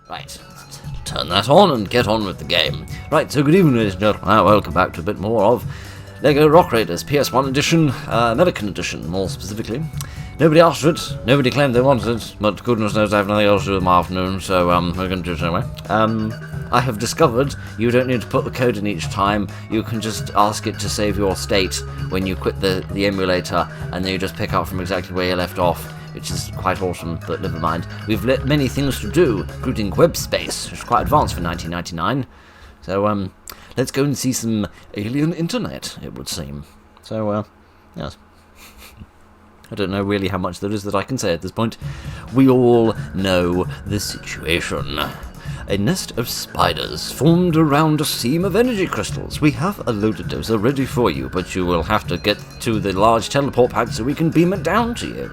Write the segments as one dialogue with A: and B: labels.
A: Right, let's turn that on and get on with the game. Right, so good evening, ladies and gentlemen. Welcome back to a bit more of LEGO Rock Raiders PS1 edition, American edition, more specifically. Nobody asked for it, nobody claimed they wanted it, but goodness knows I have nothing else to do with my afternoon, so we're going to do it anyway. I have discovered you don't need to put the code in each time. You can just ask it to save your state when you quit the emulator, and then you just pick up from exactly where you left off, which is quite awesome, but never mind. We've many things to do, including web space, which is quite advanced for 1999. So, let's go and see some alien internet, it would seem. So, yes. I don't know really how much there is that I can say at this point. We all know the situation. A nest of spiders formed around a seam of energy crystals. We have a loaded dozer ready for you, but you will have to get to the large teleport pad so we can beam it down to you.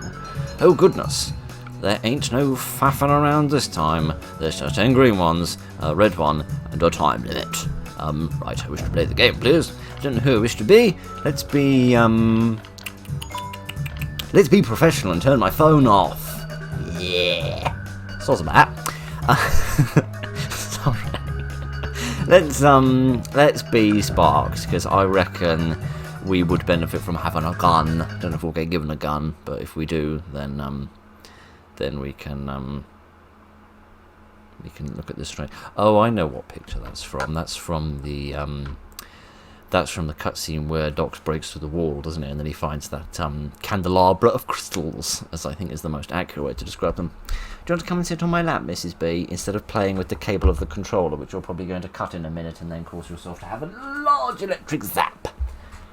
A: Oh goodness, there ain't no faffing around this time. There's just 10 green ones, a red one, and a time limit. Right, I wish to play the game, please. I don't know who I wish to be. Let's be professional and turn my phone off. Yeah. Sorts of that. Sorry. Let's be Sparks, because I reckon we would benefit from having a gun. Don't know if we'll get given a gun, but if we do, then we can look at this straight. Oh, I know what picture that's from. That's from the cutscene where Dox breaks through the wall, doesn't it? And then he finds that candelabra of crystals, as I think is the most accurate way to describe them. Do you want to come and sit on my lap, Mrs. B, instead of playing with the cable of the controller, which you're probably going to cut in a minute and then cause yourself to have a large electric zap?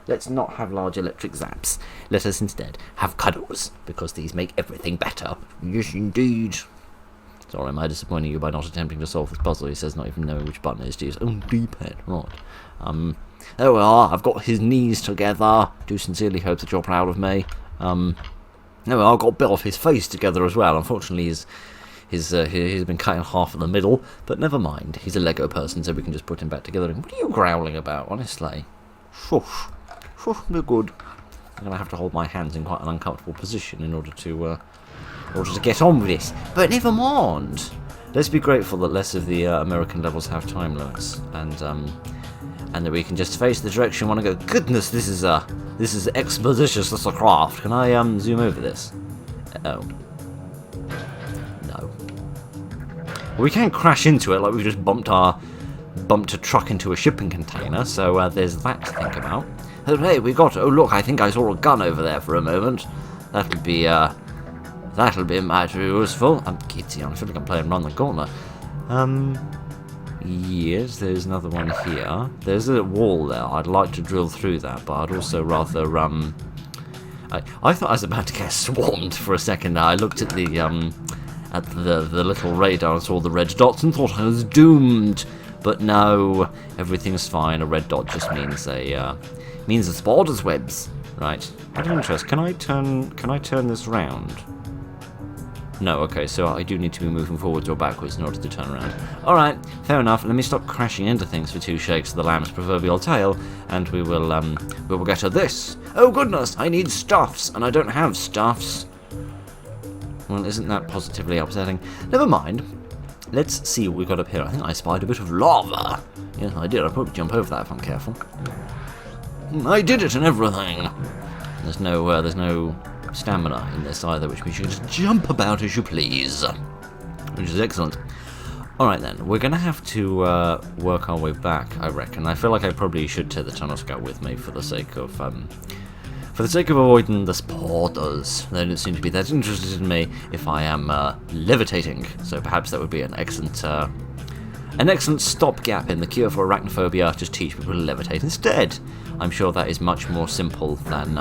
A: Let's not have large electric zaps. Let us instead have cuddles, because these make everything better. Yes, indeed. Sorry, am I disappointing you by not attempting to solve this puzzle? He says not even knowing which button it is to use. Oh, D-pad, right. There we are. I've got his knees together. Do sincerely hope that you're proud of me. There we are. I've got a bit off his face together as well. Unfortunately, he's been cut in half in the middle, but never mind. He's a Lego person, so we can just put him back together. What are you growling about, honestly? Shush. Shush, be good. I'm going to have to hold my hands in quite an uncomfortable position in order to get on with this. But never mind. Let's be grateful that less of the American levels have time limits, and that we can just face the direction we want to go. Goodness, this is expeditious as a craft. Can I zoom over this? Oh. No. Well, we can't crash into it like we just bumped a truck into a shipping container, so there's that to think about. Oh, hey, we got... Oh, look, I think I saw a gun over there for a moment. That'll be mighty useful. I'm kidding, I feel like I'm playing Run the Gauntlet. Yes, there's another one here. There's a wall there. I'd like to drill through that, but I'd also rather, I thought I was about to get swarmed for a second there. I looked at the little radar and saw the red dots and thought I was doomed. But no, everything's fine. A red dot just means a spider's webs. Right. Out of interest, can I turn this round? No, okay, so I do need to be moving forwards or backwards in order to turn around. Alright, fair enough. Let me stop crashing into things for 2 shakes of the lamb's proverbial tail, and we will get to this. Oh goodness, I need stuffs, and I don't have stuffs. Well, isn't that positively upsetting? Never mind. Let's see what we've got up here. I think I spied a bit of lava. Yes, I did. I'll probably jump over that if I'm careful. I did it and everything. There's no stamina in this either, which means you can just jump about as you please, which is excellent. Alright then, we're going to have to work our way back, I reckon. I feel like I probably should take the tunnel scout with me for the sake of avoiding the spiders. They don't seem to be that interested in me if I am levitating, so perhaps that would be an excellent stopgap in the cure for arachnophobia. Just teach people to levitate instead. I'm sure that is much more simple than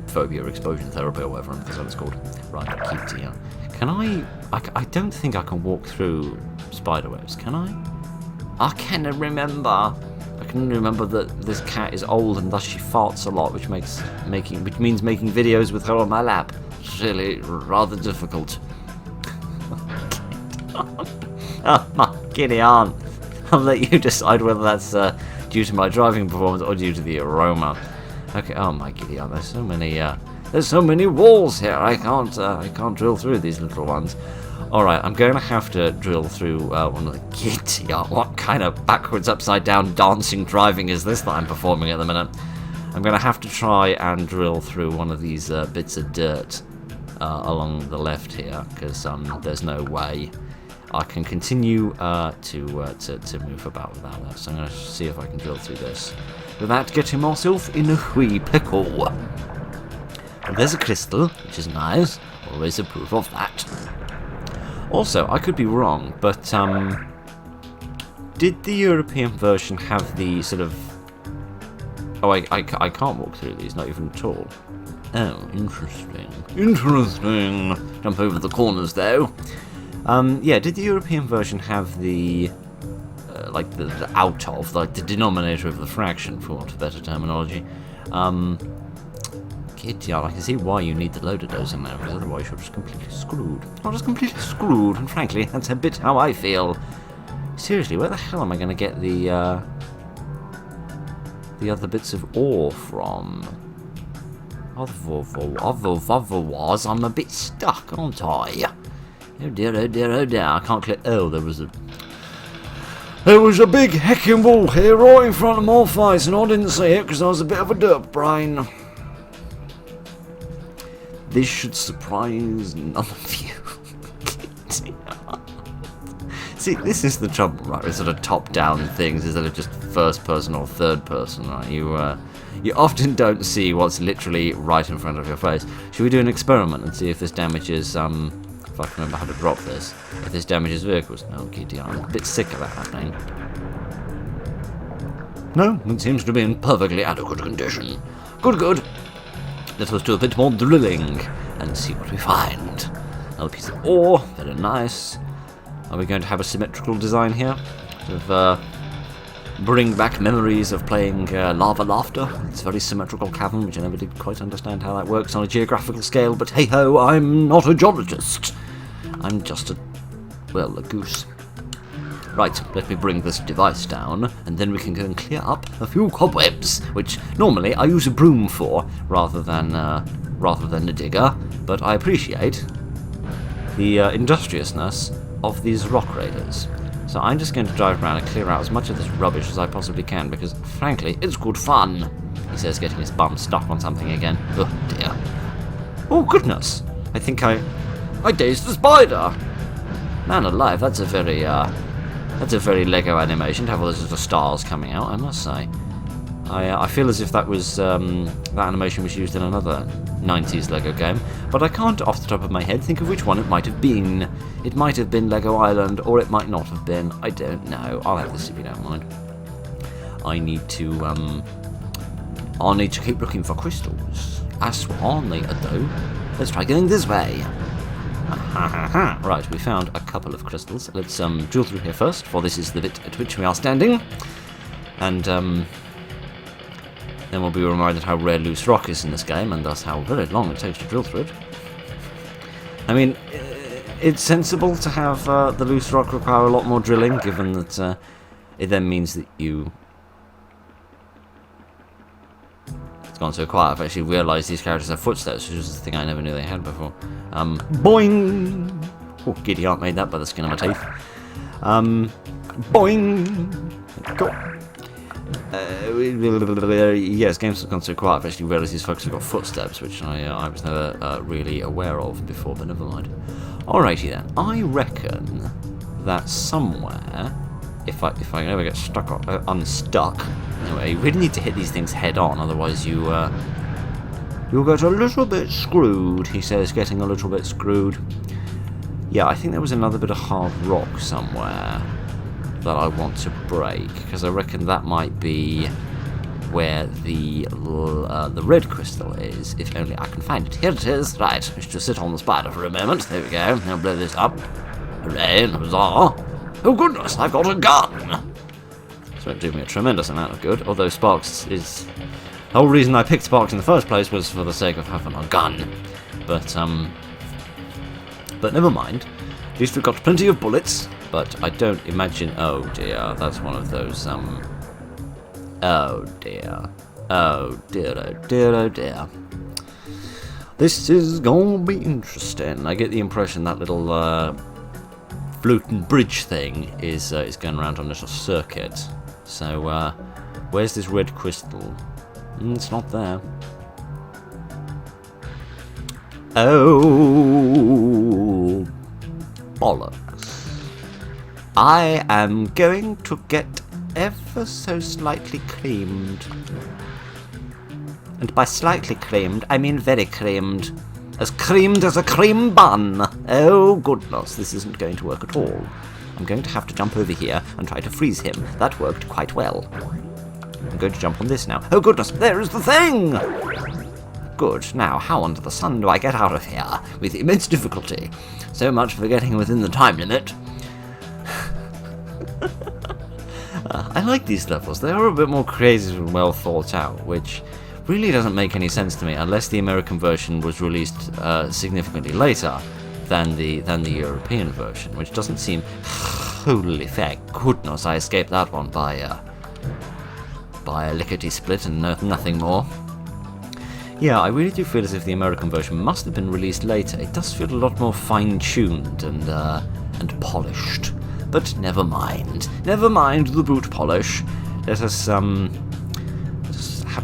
A: phobia exposure therapy or whatever that's what it's called. Right, keep here. Can I don't think I can walk through spider webs, can I? I cannot remember. I can remember that this cat is old and thus she farts a lot, which means making videos with her on my lap. It's really rather difficult. Oh my giddy aunt. I'll let you decide whether that's due to my driving performance or due to the aroma. Okay, oh my giddy aunt, there's so many There's so many walls here. I can't drill through these little ones. Alright, I'm going to have to drill through one of the kids. What kind of backwards, upside down dancing driving is this that I'm performing at the minute? I'm going to have to try and drill through one of these bits of dirt along the left here, because there's no way I can continue to move about without that. So I'm going to see if I can drill through this without getting myself in a wee pickle. And there's a crystal, which is nice. Always approve of that. Also, I could be wrong, but did the European version have the sort of... Oh, I can't walk through these, not even at all. Oh, interesting. Interesting. Jump over the corners, though. Yeah, did the European version have the... like, the out of, like, the denominator of the fraction, for want of better terminology? Yeah, I can see why you need the loader dozer now, because otherwise you're just completely screwed. Not just completely screwed, and frankly, that's a bit how I feel. Seriously, where the hell am I going to get the other bits of ore from? Otherwise, I'm a bit stuck, aren't I? Oh dear, oh dear, oh dear, I can't click. Oh, there was a big heckin' wall here right in front of my face, and I didn't see it because I was a bit of a dirt brain. This should surprise none of you. See, this is the trouble, right? With sort of top-down things instead of just first-person or third-person, right? You often don't see what's literally right in front of your face. Should we do an experiment and see if this damages, if I can remember how to drop this, if this damages vehicles? No, kitty, I'm a bit sick of that happening. No, it seems to be in perfectly adequate condition. Good, good. Let us do a bit more drilling and see what we find. Another piece of ore, very nice. Are we going to have a symmetrical design here? Sort of bring back memories of playing Lava Laughter. It's a very symmetrical cavern, which I never did quite understand how that works on a geographical scale, but hey-ho, I'm not a geologist. I'm just a goose. Right, let me bring this device down, and then we can go and clear up a few cobwebs, which normally I use a broom for, rather than a digger, but I appreciate the industriousness of these rock raiders. So I'm just going to drive around and clear out as much of this rubbish as I possibly can, because, frankly, it's good fun. He says, getting his bum stuck on something again. Oh, dear. Oh, goodness. I think I dazed the spider. Man alive, that's a very Lego animation to have all those little stars coming out, I must say. I feel as if that was that animation was used in another 90s Lego game, but I can't off the top of my head think of which one it might have been. It might have been Lego Island, or it might not have been. I don't know. I'll have this if you don't mind. I'll need to keep looking for crystals. As on they though. Let's try going this way. Right, we found a couple of crystals. Let's drill through here first, for this is the bit at which we are standing. And then we'll be reminded how rare loose rock is in this game, and thus how very long it takes to drill through it. I mean, it's sensible to have the loose rock require a lot more drilling, given that it then means that you... It's gone so quiet, I've actually realised these characters have footsteps, which is the thing I never knew they had before. Boing! Oh, giddy aunt made that by the skin of my teeth. Boing! Cool. Yes, games have gone so quiet, I've actually realised these folks have got footsteps, which I was never really aware of before, but never mind. Alrighty then, I reckon that somewhere, if I ever get stuck or unstuck, anyway, you really need to hit these things head on, otherwise you'll get a little bit screwed, he says, getting a little bit screwed. Yeah, I think there was another bit of hard rock somewhere that I want to break, because I reckon that might be where the red crystal is, if only I can find it. Here it is. Right, let's just sit on the spider for a moment. There we go. Now blow this up. Hooray, huzzah. Oh goodness, I've got a gun! So it did me a tremendous amount of good, although Sparks is... The whole reason I picked Sparks in the first place was for the sake of having a gun. But never mind. At least we've got plenty of bullets. But I don't imagine... Oh dear, that's one of those, Oh dear. Oh dear, oh dear, oh dear. This is gonna be interesting. I get the impression that little floating bridge thing is going around on a little circuit. So, where's this red crystal? It's not there. Oh, bollocks. I am going to get ever so slightly creamed. And by slightly creamed, I mean very creamed. As creamed as a cream bun. Oh, goodness, this isn't going to work at all. I'm going to have to jump over here and try to freeze him. That worked quite well. I'm going to jump on this now. Oh, goodness, there is the thing! Good. Now, how under the sun do I get out of here? With immense difficulty. So much for getting within the time limit. I like these levels. They are a bit more creative and well thought out, which really doesn't make any sense to me unless the American version was released significantly later than the European version, which doesn't seem wholly fair. Goodness, I escaped that one by a lickety-split and nothing more. Yeah, I really do feel as if the American version must have been released later. It does feel a lot more fine-tuned and polished. But never mind. Never mind the boot polish. Let us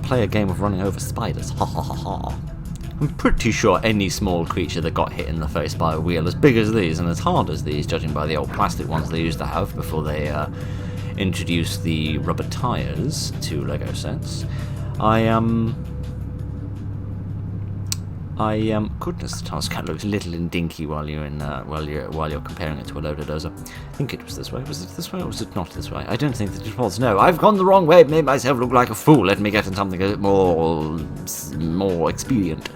A: play a game of running over spiders. Ha ha ha ha. I'm pretty sure any small creature that got hit in the face by a wheel as big as these and as hard as these, judging by the old plastic ones they used to have before they introduced the rubber tires to Lego sets. Goodness, the Taskcat looks little and dinky while you're comparing it to a loader dozer. I think it was this way. Was it this way or was it not this way? I don't think that it was. No, I've gone the wrong way. Made myself look like a fool. Let me get in something a bit more expedient.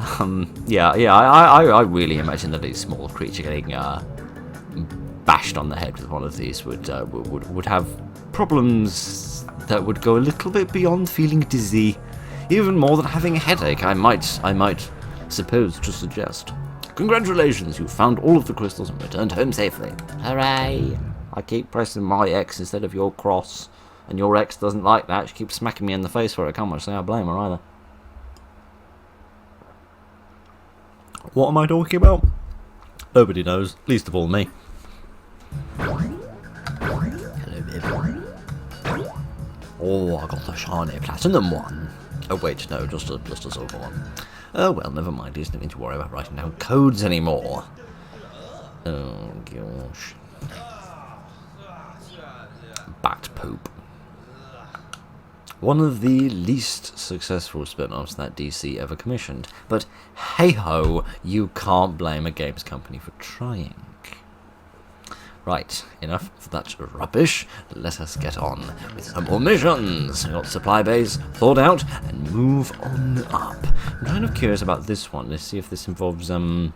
A: I really imagine that a small creature getting bashed on the head with one of these would have problems that would go a little bit beyond feeling dizzy. Even more than having a headache, I might suppose to suggest. Congratulations, you found all of the crystals and returned home safely. Hooray! I keep pressing my X instead of your cross, and your X doesn't like that. She keeps smacking me in the face for it. I can't much say I blame her either. What am I talking about? Nobody knows, least of all me. Hello, baby. Oh, I got the shiny platinum one. Oh wait, no, just a silver one. Oh well, never mind, there's nothing to worry about writing down codes anymore. Oh gosh. Bat poop. One of the least successful spin-offs that DC ever commissioned. But hey-ho, you can't blame a games company for trying. Right, enough of that rubbish. Let us get on with some more missions. Got supply bays thawed out and move on up. I'm kind of curious about this one. Let's see if this involves well,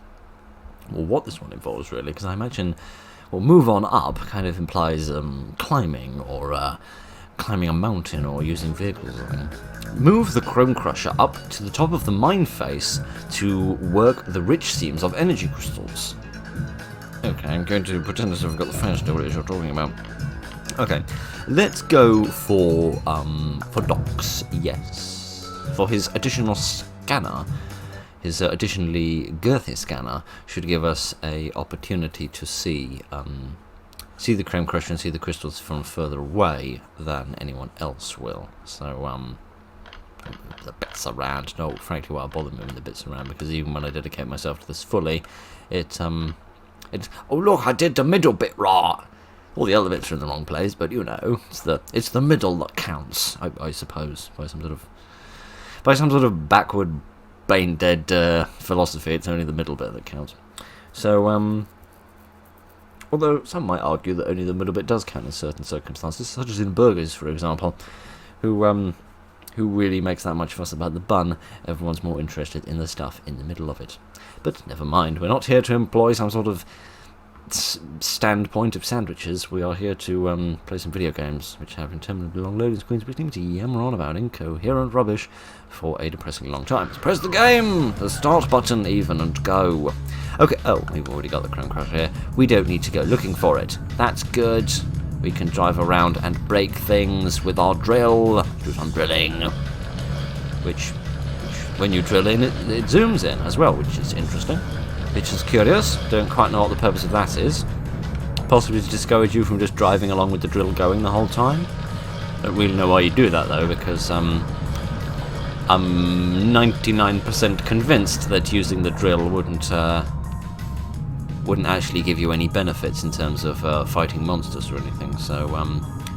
A: what this one involves really, because I imagine, well, move on up kind of implies climbing or climbing a mountain or using vehicles. Move the Chrome Crusher up to the top of the mine face to work the rich seams of energy crystals. Okay, I'm going to pretend as if I've got the first idea what it is you're talking about. Okay, let's go for Docs, yes. For his additional scanner, his additionally girthy scanner should give us a opportunity to see the Chrome Crusher and see the crystals from further away than anyone else will. So, the bits around. No, frankly, why I bother moving the bits around, because even when I dedicate myself to this fully, oh look, I did the middle bit right. All the other bits are in the wrong place, but you know, it's the middle that counts, I suppose, by some sort of backward, brain-dead philosophy. It's only the middle bit that counts. So, although some might argue that only the middle bit does count in certain circumstances, such as in burgers, for example, who really makes that much fuss about the bun. Everyone's more interested in the stuff in the middle of it. But never mind, we're not here to employ some sort of standpoint of sandwiches. We are here to play some video games, which have interminably long loading screens, which need to yammer on about incoherent rubbish for a depressingly long time. Let's press the game! The start button even, and go. Okay, oh, we've already got the Chrome Crusher here. We don't need to go looking for it. That's good. We can drive around and break things with our drill, do some drilling, which when you drill in, it zooms in as well, which is interesting. Which is curious. Don't quite know what the purpose of that is. Possibly to discourage you from just driving along with the drill going the whole time. Don't really know why you do that though, because I'm 99% convinced that using the drill wouldn't actually give you any benefits in terms of fighting monsters or anything. So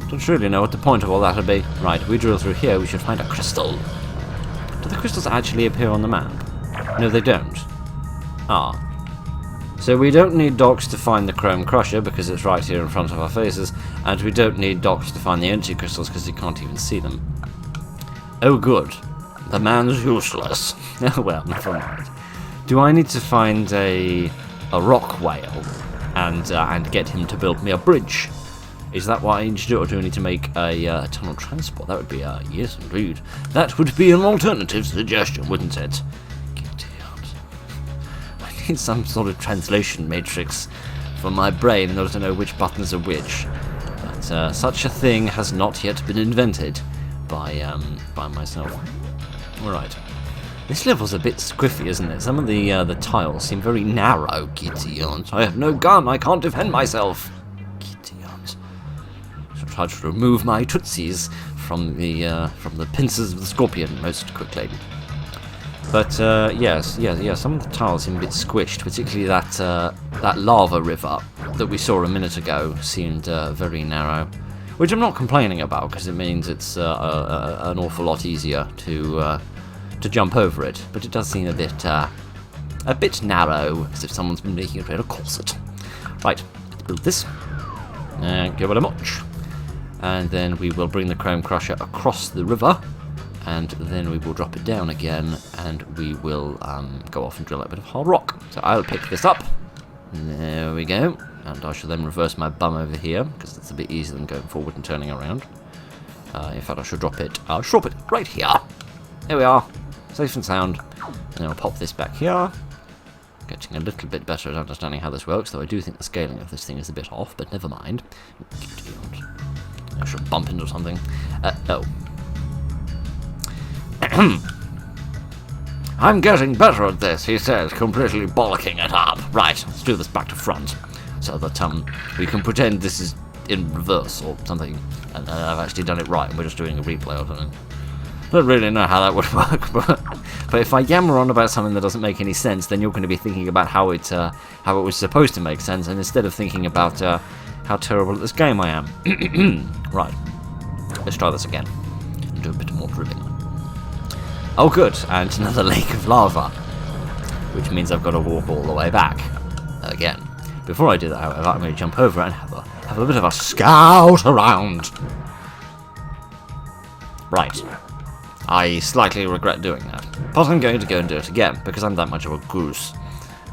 A: don't really know what the point of all that would be. Right, we drill through here. We should find a crystal. Do the crystals actually appear on the map? No, they don't. Ah. So we don't need dogs to find the Chrome Crusher because it's right here in front of our faces, and we don't need dogs to find the energy crystals because you can't even see them. Oh good. The man's useless. Well, never mind. Do I need to find a rock whale and get him to build me a bridge? Is that what I need to do, or do I need to make a tunnel transport? That would be yes indeed. That would be an alternative suggestion, wouldn't it? I need some sort of translation matrix for my brain in order to know which buttons are which. But such a thing has not yet been invented by myself. Alright. This level's a bit squiffy, isn't it? Some of the tiles seem very narrow, Gideon. I have no gun, I can't defend myself. Gideon. I shall try to remove my tootsies from the pincers of the scorpion most quickly. But yes, some of the tiles seem a bit squished, particularly that lava river that we saw a minute ago seemed very narrow, which I'm not complaining about because it means it's an awful lot easier to jump over it. But it does seem a bit narrow, as if someone's been making a real corset. Right, let's build this. Thank you very much. And then we will bring the Chrome Crusher across the river. And then we will drop it down again, and we will go off and drill a bit of hard rock. So I'll pick this up. There we go. And I shall then reverse my bum over here, because it's a bit easier than going forward and turning around. In fact, I should drop it. I'll drop it right here. There we are. Safe and sound. And then I'll pop this back here. Getting a little bit better at understanding how this works, though I do think the scaling of this thing is a bit off, but never mind. I should bump into something. Oh. I'm getting better at this, he says, completely bollocking it up. Right, let's do this back to front, so that we can pretend this is in reverse or something, and I've actually done it right, and we're just doing a replay of it. I don't really know how that would work, but if I yammer on about something that doesn't make any sense, then you're going to be thinking about how it was supposed to make sense, and instead of thinking about how terrible at this game I am. Right, let's try this again, and do a bit more dribbling. Oh good, and another lake of lava, which means I've got to walk all the way back again. Before I do that, however, I'm going to jump over and have a bit of a scout around. Right. I slightly regret doing that, but I'm going to go and do it again, because I'm that much of a goose.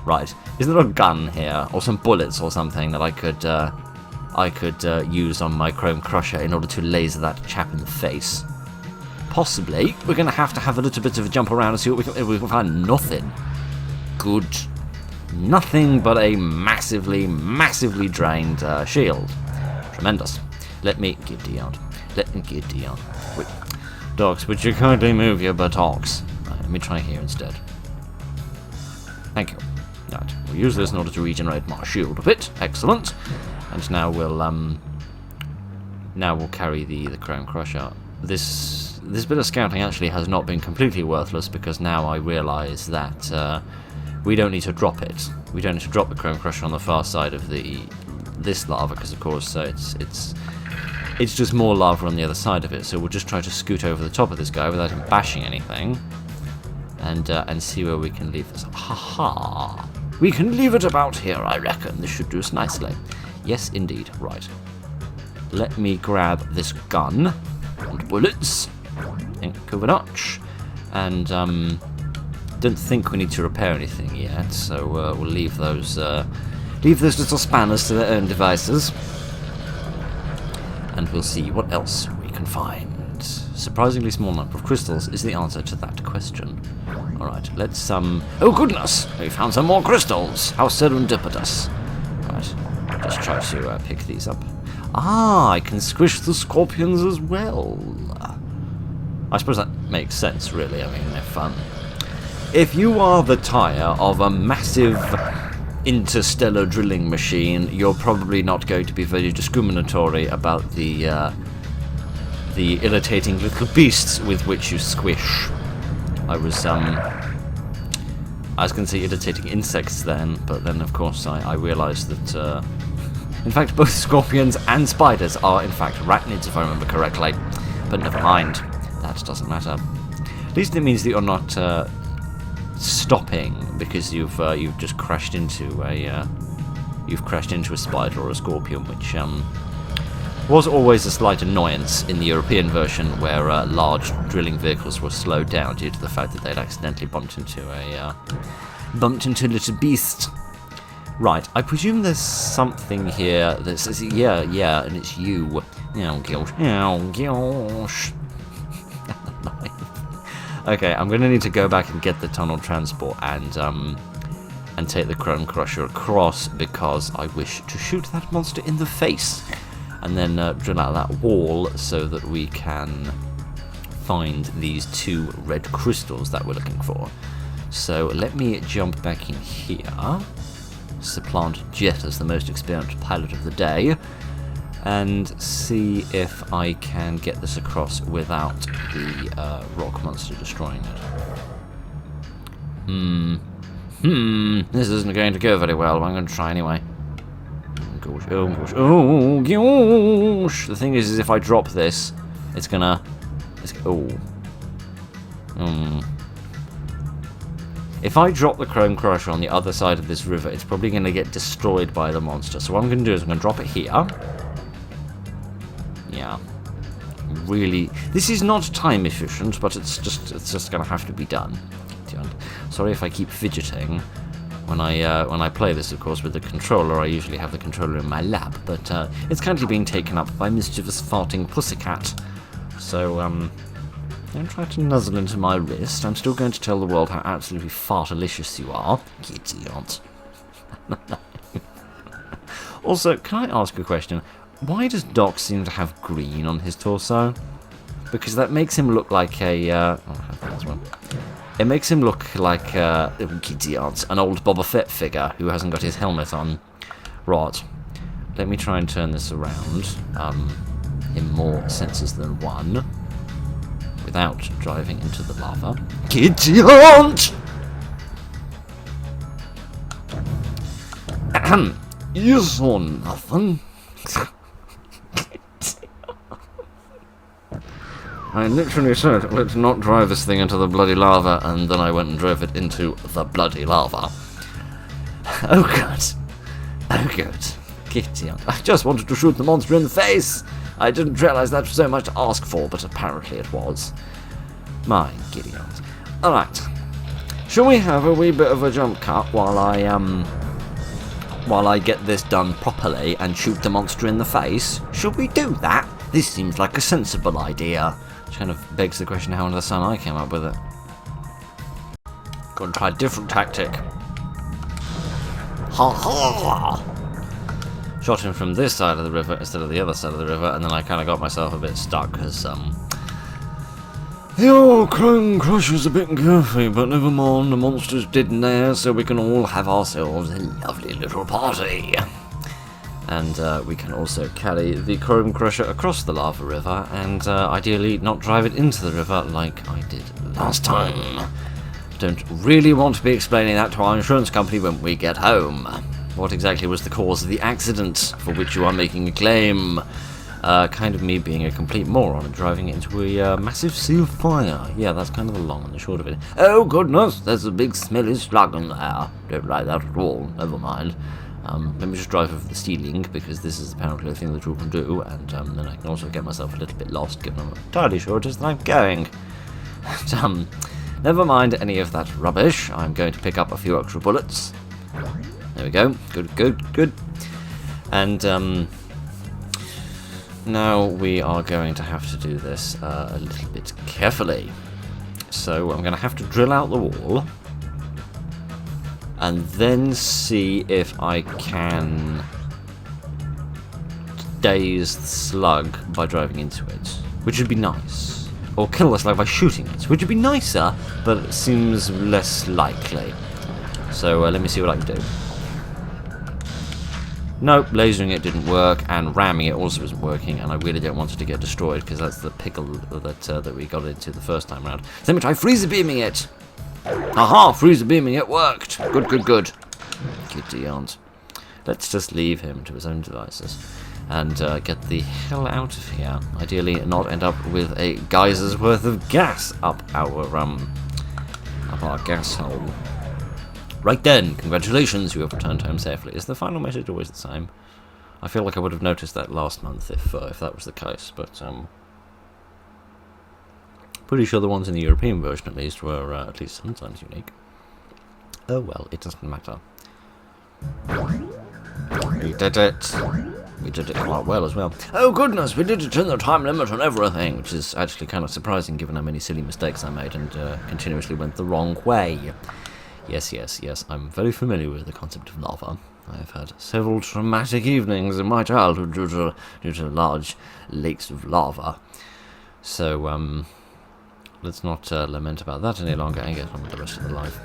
A: Right. Is there a gun here, or some bullets or something that I could use on my Chrome Crusher in order to laser that chap in the face? Possibly. We're going to have a little bit of a jump around and see what we can find. Nothing. Good. Nothing but a massively, massively drained shield. Tremendous. Let me get down. Wait. Dogs, would you kindly move your buttocks? Right, let me try here instead. Thank you. Right, we'll use this in order to regenerate my shield a bit. Excellent. And now we'll carry the Chrome Crusher. This bit of scouting actually has not been completely worthless, because now I realise that we don't need to drop it. We don't need to drop the Chrome Crusher on the far side of this lava, because of course it's just more lava on the other side of it. So we'll just try to scoot over the top of this guy without him bashing anything, and see where we can leave this. Ha! We can leave it about here, I reckon. This should do us nicely. Yes, indeed. Right. Let me grab this gun and bullets. Thank you very much. And don't think we need to repair anything yet, so we'll leave those little spanners to their own devices, and we'll see what else we can find. Surprisingly small number of crystals is the answer to that question. All right, let's oh goodness, we found some more crystals. How serendipitous. Right, just try to pick these up. Ah, I can squish the scorpions as well. I suppose that makes sense, really. I mean, If you are the tyre of a massive interstellar drilling machine, you're probably not going to be very discriminatory about the irritating little beasts with which you squish. I was going to say irritating insects then, but then of course I realised that in fact both scorpions and spiders are in fact arachnids, if I remember correctly. But never mind, that doesn't matter. At least it means that you're not stopping because you've just crashed into a spider or a scorpion, which was always a slight annoyance in the European version, where large drilling vehicles were slowed down due to the fact that they'd accidentally bumped into a little beast. Right, I presume there's something here that says yeah, and it's you. Oh gosh. Okay, I'm going to need to go back and get the tunnel transport and take the Chrome Crusher across, because I wish to shoot that monster in the face and then drill out that wall so that we can find these 2 red crystals that we're looking for. So let me jump back in here, supplant Jet as the most experienced pilot of the day, and see if I can get this across without the rock monster destroying it. This isn't going to go very well, but I'm going to try anyway. Oh gosh, oh gosh, oh gosh! The thing is if I drop this, it's gonna... If I drop the Chrome Crusher on the other side of this river, it's probably going to get destroyed by the monster. So what I'm going to do is I'm going to drop it here. Yeah. Really, this is not time efficient, but it's just going to have to be done. Sorry if I keep fidgeting. When I play this, of course, with the controller, I usually have the controller in my lap, but it's currently being taken up by mischievous farting pussycat. So, don't try to nuzzle into my wrist. I'm still going to tell the world how absolutely fartalicious you are. Idiot. Also, can I ask a question? Why does Doc seem to have green on his torso? Because that makes him look like a... It makes him look like an old Boba Fett figure who hasn't got his helmet on. Right. Let me try and turn this around in more senses than one, without driving into the lava. Gideon! You saw nothing. I literally said, let's not drive this thing into the bloody lava, and then I went and drove it into the bloody lava. Oh god. Oh good. Gideon. I just wanted to shoot the monster in the face! I didn't realise that was so much to ask for, but apparently it was. My Gideon. Alright. Shall we have a wee bit of a jump cut while I get this done properly and shoot the monster in the face? Shall we do that? This seems like a sensible idea. Which kind of begs the question how under the sun I came up with it. Go and try a different tactic. Ha ha! Shot him from this side of the river instead of the other side of the river, and then I kind of got myself a bit stuck because the old Chrome Crusher's a bit goofy, but never mind, the monster's dead now, so we can all have ourselves a lovely little party. And we can also carry the Chrome Crusher across the lava river, and ideally not drive it into the river like I did last time. Don't really want to be explaining that to our insurance company when we get home. What exactly was the cause of the accident for which you are making a claim? Kind of me being a complete moron and driving into a massive sea of fire. Yeah, that's kind of the long and the short of it. Oh goodness, there's a big smelly slug in there. Don't like that at all, never mind. Let me just drive over the ceiling, because this is apparently a thing that you can do, and then I can also get myself a little bit lost, given I'm not entirely sure it is that I'm going. But, never mind any of that rubbish. I'm going to pick up a few extra bullets. There we go. Good, good, good. And, now we are going to have to do this a little bit carefully. So I'm going to have to drill out the wall, and then see if I can daze the slug by driving into it, which would be nice. or kill the slug by shooting it, which would be nicer, but it seems less likely. So let me see what I can do. Nope, lasering it didn't work, and ramming it also isn't working, and I really don't want it to get destroyed, because that's the pickle that we got into the first time round. So let me try freezer beaming it! Aha! Freezer beaming it worked! Good, good, good. Giddy aunt. Let's just leave him to his own devices, and get the hell out of here. Ideally not end up with a geyser's worth of gas up our gas hole. Right then, congratulations, you have returned home safely. Is the final message always the same? I feel like I would have noticed that last month if that was the case, but pretty sure the ones in the European version at least were at least sometimes unique. Oh well, it doesn't matter. We did it. We did it quite well as well. Oh goodness, we did it in the time limit on everything, which is actually kind of surprising given how many silly mistakes I made and continuously went the wrong way. Yes, yes, yes, I'm very familiar with the concept of lava. I've had several traumatic evenings in my childhood due to large lakes of lava. So, let's not lament about that any longer and get on with the rest of the life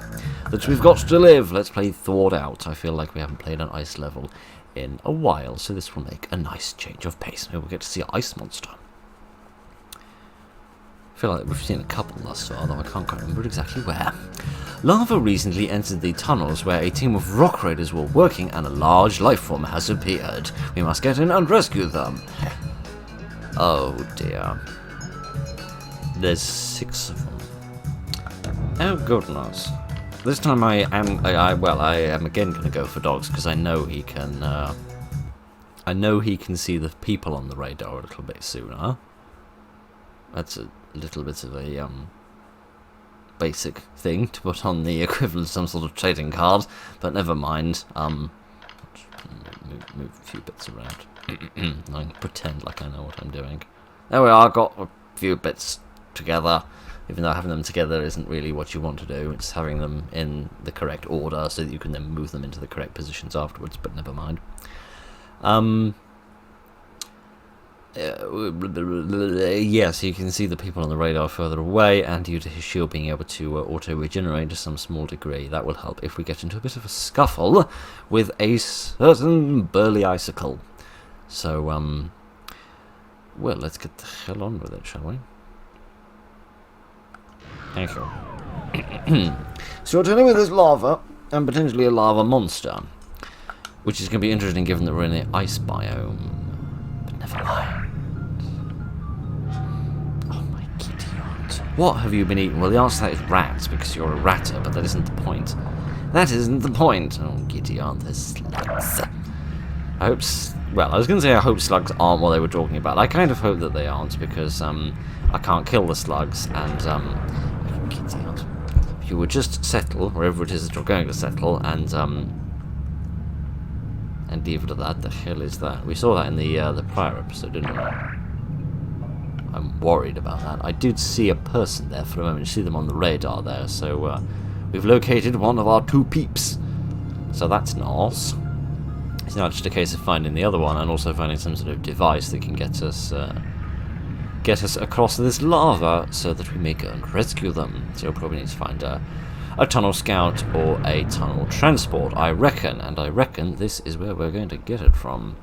A: that we've got to live. Let's play Thawed Out. I feel like we haven't played an ice level in a while, so this will make a nice change of pace. Maybe we'll get to see an ice monster. I feel like we've seen a couple thus far, though I can't quite remember exactly where. Lava recently entered the tunnels where a team of rock raiders were working and a large life form has appeared. We must get in and rescue them. Oh dear. There's 6 of them. Oh goodness. This time I am again going to go for dogs because I know he can see the people on the radar a little bit sooner. That's a little bit of a basic thing to put on the equivalent of some sort of trading card, but never mind. Move a few bits around. I can pretend like I know what I'm doing. There we are, got a few bits together, even though having them together isn't really what you want to do. It's having them in the correct order so that you can then move them into the correct positions afterwards, but never mind. Yes, you can see the people on the radar further away, and due to his shield being able to auto-regenerate to some small degree, that will help if we get into a bit of a scuffle with a certain burly icicle. So, well, let's get the hell on with it, shall we? Thank you. So you're dealing with this lava, and potentially a lava monster, which is going to be interesting given that we're in the ice biome. But never mind. Oh my kitty aunt. What have you been eating? Well, the answer to that is rats, because you're a ratter, but that isn't the point. That isn't the point. Oh, kitty aunt, there's slugs. I hope... Well, I was going to say I hope slugs aren't what they were talking about. I kind of hope that they aren't, because I can't kill the slugs, and kitty aunt. If you would just settle wherever it is that you're going to settle, and leave it at that. The hell is that? We saw that in the prior episode, didn't we? I'm worried about that. I did see a person there for a moment. You see them on the radar there, so we've located one of our 2 peeps. So that's nice. It's now just a case of finding the other one and also finding some sort of device that can get us across this lava so that we may go and rescue them. So we'll probably need to find a tunnel scout or a tunnel transport, I reckon, and I reckon this is where we're going to get it from.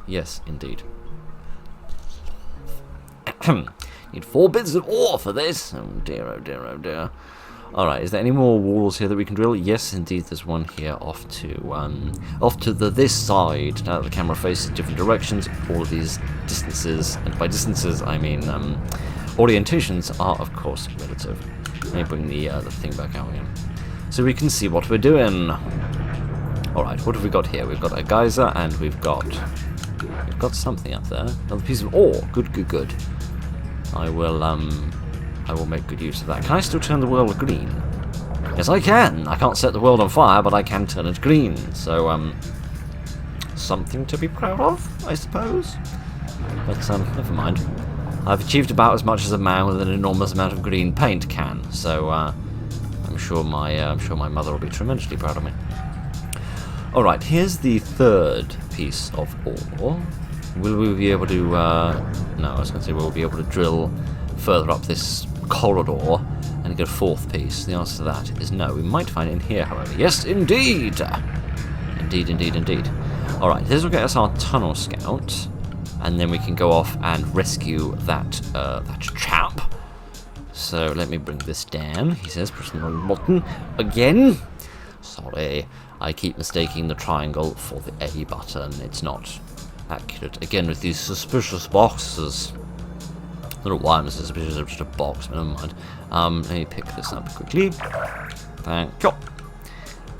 A: Yes, indeed. Need 4 bits of ore for this. Oh dear, oh dear, oh dear. Alright, is there any more walls here that we can drill? Yes, indeed, there's one here off to this side. Now that the camera faces different directions, all of these distances, and by distances I mean orientations, are of course relative. Let me bring the thing back out again, so we can see what we're doing. Alright, what have we got here? We've got a geyser, and we've got something up there. Another piece of ore. Good, good, good. I will make good use of that. Can I still turn the world green? Yes, I can. I can't set the world on fire, but I can turn it green. So, something to be proud of, I suppose. But never mind. I've achieved about as much as a man with an enormous amount of green paint can. So, I'm sure my mother will be tremendously proud of me. All right, here's the 3rd piece of ore. Will we be able to, no, I was going to say, will we be able to drill further up this corridor and get a fourth piece? The answer to that is no. We might find it in here, however. Yes, indeed! Indeed, indeed, indeed. Alright, this will get us our tunnel scout, and then we can go off and rescue that, that chap. So, let me bring this down, he says, pressing the wrong button. Again! Sorry, I keep mistaking the triangle for the A button. It's not accurate. Again, with these suspicious boxes. I don't know why I'm suspicious of just a box, but never mind. Let me pick this up quickly. Thank you.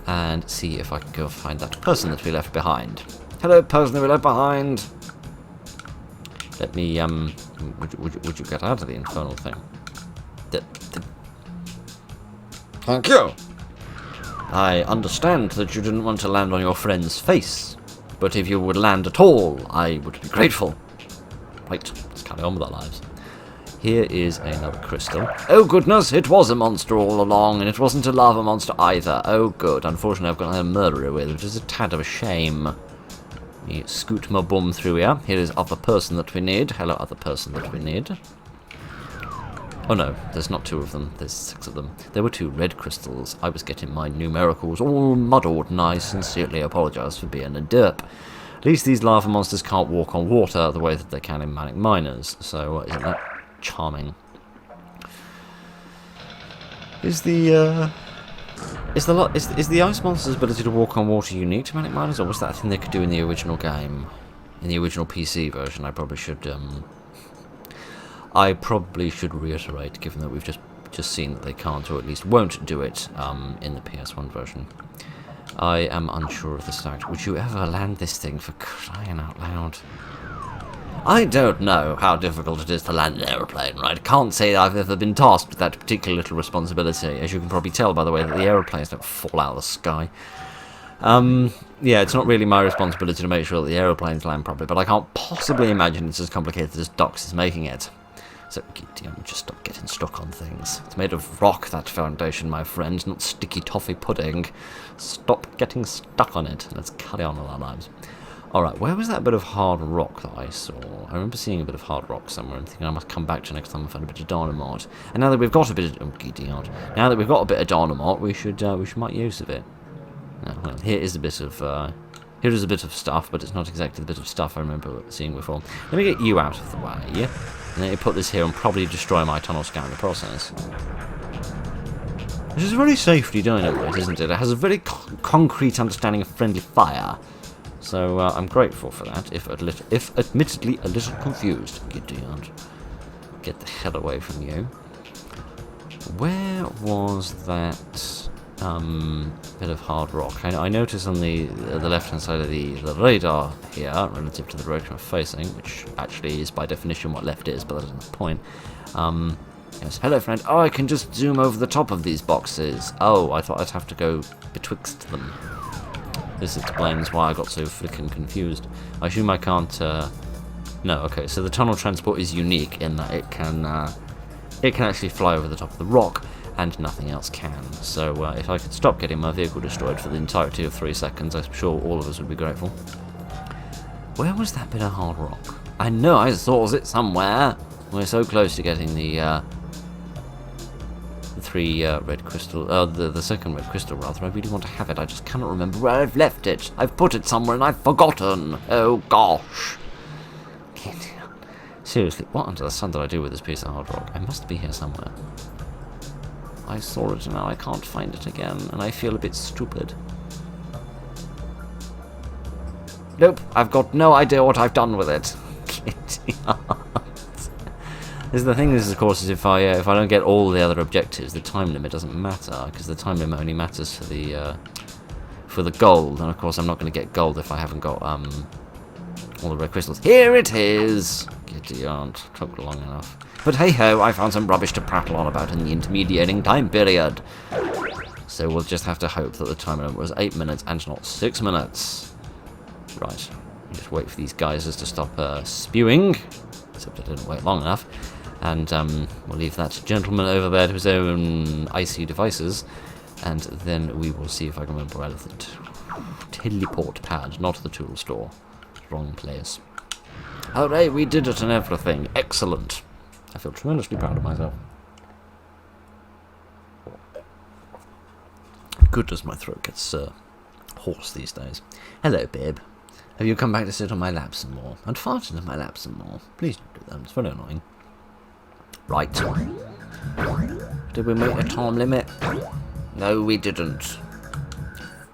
A: And see if I can go find that person that we left behind. Hello, person that we left behind. Let me, would you get out of the infernal thing? Thank you. I understand that you didn't want to land on your friend's face, but if you would land at all, I would be grateful. Right, let's carry on with our lives. Here is another crystal. Oh goodness, it was a monster all along, and it wasn't a lava monster either. Oh good, unfortunately I've got a murderer with, which is a tad of a shame. Let me scoot my bum through here. Here is other person that we need. Hello, other person that we need. Oh no, there's not 2 of them, there's 6 of them. There were 2 red crystals. I was getting my numericals all muddled, and I sincerely apologise for being a derp. At least these lava monsters can't walk on water the way that they can in Manic Miners, so isn't that charming? Is the ice monster's ability to walk on water unique to Manic Miners, or was that a thing they could do in the original game? In the original PC version, I probably should reiterate, given that we've just seen that they can't, or at least won't do it in the PS1 version. I am unsure of this fact. Would you ever land this thing, for crying out loud? I don't know how difficult it is to land an aeroplane, right? Can't say I've ever been tasked with that particular little responsibility, as you can probably tell by the way that the aeroplanes don't fall out of the sky. Yeah, it's not really my responsibility to make sure that the aeroplanes land properly, but I can't possibly imagine it's as complicated as Docs is making it. So, just stop getting stuck on things. It's made of rock, that foundation, my friend, not sticky toffee pudding. Stop getting stuck on it. Let's carry on with our lives. Alright, where was that bit of hard rock that I saw? I remember seeing a bit of hard rock somewhere and thinking I must come back to next time and find a bit of dynamite. And now that we've got a bit of... now that we've got a bit of dynamite, we should make use of it. Well, here is a bit of... here is a bit of stuff, but it's not exactly the bit of stuff I remember seeing before. Let me get you out of the way. And then you put this here and probably destroy my tunnel scout in the process. Which is very safely dynamite, isn't it? It has a very concrete understanding of friendly fire. So I'm grateful for that, if admittedly a little confused. Gideon. Get the hell away from you. Where was that bit of hard rock? I noticed on the left-hand side of the radar here, relative to the direction we're facing, which actually is by definition what left is, but that isn't the point. Yes, hello friend. Oh, I can just zoom over the top of these boxes. Oh, I thought I'd have to go betwixt them. This explains why I got so flicking confused. I assume I can't... No, okay, so the tunnel transport is unique in that it can actually fly over the top of the rock, and nothing else can. So if I could stop getting my vehicle destroyed for the entirety of 3 seconds, I'm sure all of us would be grateful. Where was that bit of hard rock? I know I saw it somewhere. We're so close to getting the 3 red crystal, the second red crystal rather. I really want to have it. I just cannot remember where I've left it. I've put it somewhere and I've forgotten. Oh gosh. Seriously, what under the sun did I do with this piece of hard rock? I must be here somewhere. I saw it and now I can't find it again, and I feel a bit stupid. Nope, I've got no idea what I've done with it. The thing is, of course, is if I don't get all the other objectives, the time limit doesn't matter, because the time limit only matters for the gold, and of course I'm not going to get gold if I haven't got all the red crystals. Here it is! Gideon, took long enough. But hey ho, I found some rubbish to prattle on about in the intermediating time period. So we'll just have to hope that the time limit was 8 minutes and not 6 minutes. Right, just wait for these geysers to stop spewing. Except I didn't wait long enough. And we'll leave that gentleman over there to his own icy devices. And then we will see if I can remember where the teleport pad, not the tool store. Wrong place. Hooray, we did it and everything. Excellent. I feel tremendously proud of myself. Goodness, my throat gets hoarse these days. Hello, babe. Have you come back to sit on my lap some more? And fart into my lap some more? Please don't do that, it's very annoying. Right. Did we make a time limit? No, we didn't.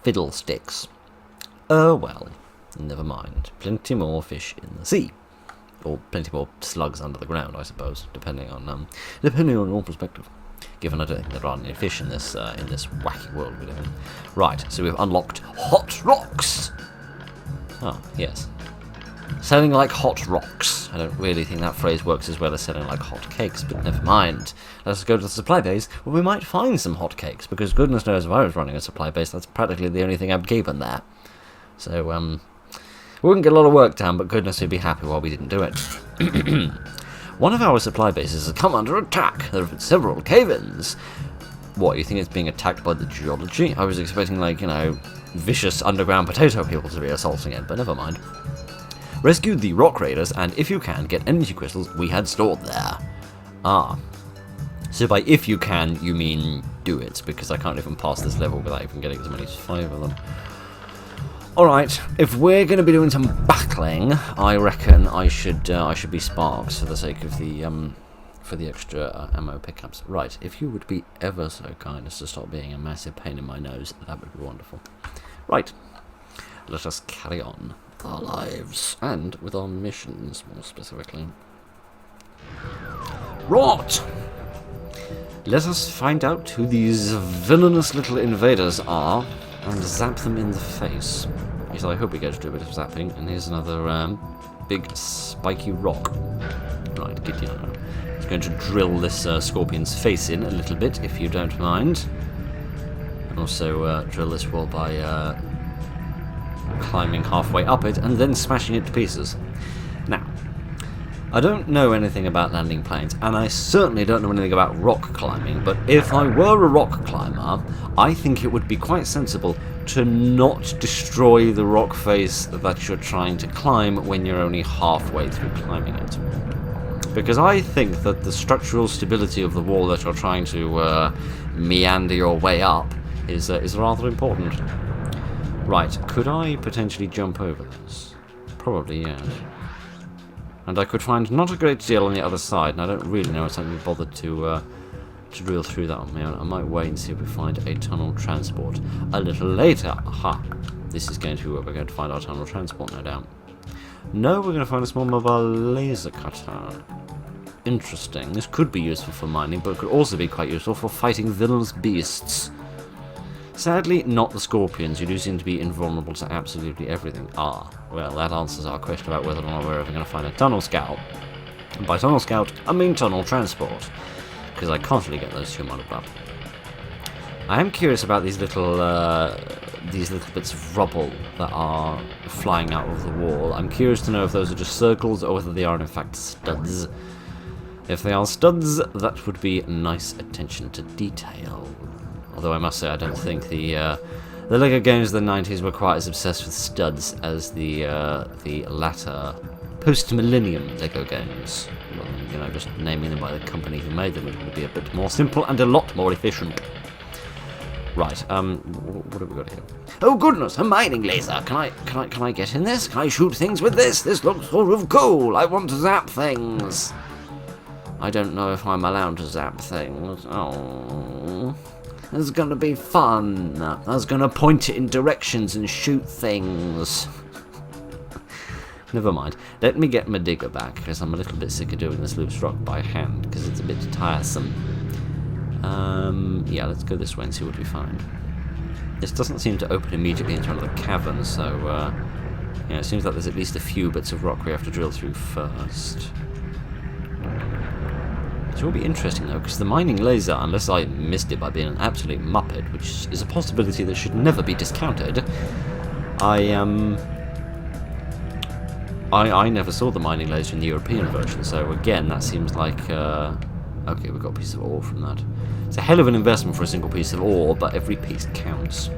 A: Fiddlesticks. Well, never mind. Plenty more fish in the sea. Or plenty more slugs under the ground, I suppose, depending on your perspective. Given I don't think there are any fish in this wacky world we live in. Right, so we've unlocked hot rocks. Oh, yes. Selling like hot rocks. I don't really think that phrase works as well as selling like hot cakes, but never mind. Let's go to the supply base where we might find some hot cakes, because goodness knows if I was running a supply base, that's practically the only thing I'd keep in there. So, we wouldn't get a lot of work done, but goodness, we'd be happy while we didn't do it. One of our supply bases has come under attack. There have been several cave-ins. What, you think it's being attacked by the geology? I was expecting, like, you know, vicious underground potato people to be assaulting it, but never mind. Rescue the rock raiders, and if you can, get energy crystals we had stored there. Ah. So by if you can, you mean do it, because I can't even pass this level without even getting as many as 5 of them. Alright, if we're going to be doing some battling, I reckon I should be Sparks for the sake of the extra ammo pickups. Right, if you would be ever so kind as to stop being a massive pain in my nose, that would be wonderful. Right, let us carry on with our lives, and with our missions, more specifically. Rot! Let us find out who these villainous little invaders are, and zap them in the face. Yes, I hope we get to do a bit of zapping. And here's another big spiky rock. Right, Gideon. It's going to drill this scorpion's face in a little bit, if you don't mind. And also drill this wall by climbing halfway up it and then smashing it to pieces. Now, I don't know anything about landing planes, and I certainly don't know anything about rock climbing, but if I were a rock climber, I think it would be quite sensible to not destroy the rock face that you're trying to climb when you're only halfway through climbing it. Because I think that the structural stability of the wall that you're trying to meander your way up is rather important. Right, could I potentially jump over this? Probably, yes. And I could find not a great deal on the other side, and I don't really know if something bothered to drill through that on me. I might wait and see if we find a tunnel transport a little later. Aha! This is going to be where we're going to find our tunnel transport, no doubt. No, we're going to find a small mobile laser cutter. Interesting. This could be useful for mining, but it could also be quite useful for fighting villainous beasts. Sadly, not the scorpions, who do seem to be invulnerable to absolutely everything. Ah, well, that answers our question about whether or not we're ever going to find a tunnel scout. And by tunnel scout, I mean tunnel transport, because I can't really get those two muddled up. I am curious about these little bits of rubble that are flying out of the wall. I'm curious to know if those are just circles or whether they are in fact studs. If they are studs, that would be nice attention to detail. Although I must say, I don't think the LEGO games of the 90s were quite as obsessed with studs as the latter post-millennium LEGO games. Well, you know, just naming them by the company who made them would be a bit more simple and a lot more efficient. Right, what have we got here? Oh goodness, a mining laser! Can I get in this? Can I shoot things with this? This looks sort of cool. I want to zap things. I don't know if I'm allowed to zap things. Oh. This is going to be fun. I was going to point it in directions and shoot things. Never mind. Let me get my digger back, because I'm a little bit sick of doing this loose rock by hand, because it's a bit tiresome. Yeah, let's go this way and see what we find. This doesn't seem to open immediately into one of the caverns, so yeah, it seems like there's at least a few bits of rock we have to drill through first. It will be interesting though, because the mining laser, unless I missed it by being an absolute muppet, which is a possibility that should never be discounted, I never saw the mining laser in the European version, so again, that seems like, okay, we got a piece of ore from that. It's a hell of an investment for a single piece of ore, but every piece counts.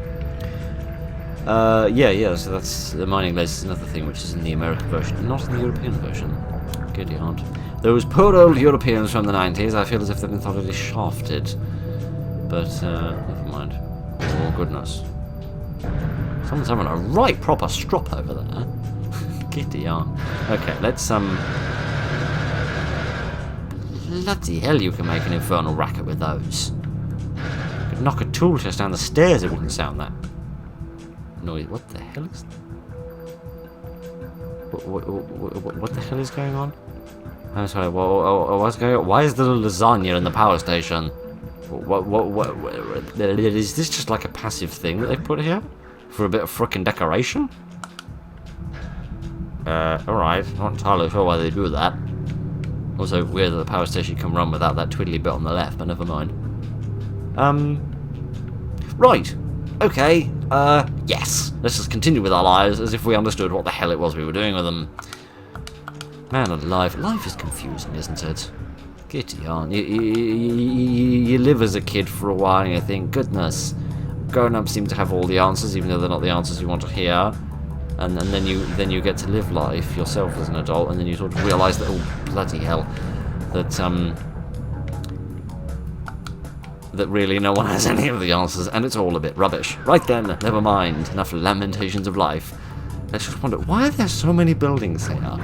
A: Yeah, so that's the mining laser is another thing which is in the American version, not in the European version. Giddy aunt. Those poor old Europeans from the 90s, I feel as if they've been thoroughly shafted. But, never mind. Oh, goodness. Someone's having a right proper strop over there. Giddy aunt. Okay, let's, bloody hell, you can make an infernal racket with those. You could knock a tool chest down the stairs, it wouldn't sound that noise. What the hell is... What the hell is going on? I'm sorry, what's going on? Why is there a lasagna in the power station? What is this just like a passive thing that they put here? For a bit of frickin' decoration? Alright, not entirely sure why they do that. Also, weird that the power station can run without that twiddly bit on the left, but never mind. Right. Okay, yes. Let's just continue with our lives as if we understood what the hell it was we were doing with them. Man alive, life is confusing, isn't it? Giddy on. You live as a kid for a while and you think, goodness, grown-ups seem to have all the answers, even though they're not the answers you want to hear. And then you get to live life yourself as an adult, and then you sort of realise that, oh, bloody hell, that, that really no one has any of the answers, and it's all a bit rubbish. Right then, never mind, enough lamentations of life. Let's just wonder, why are there so many buildings here?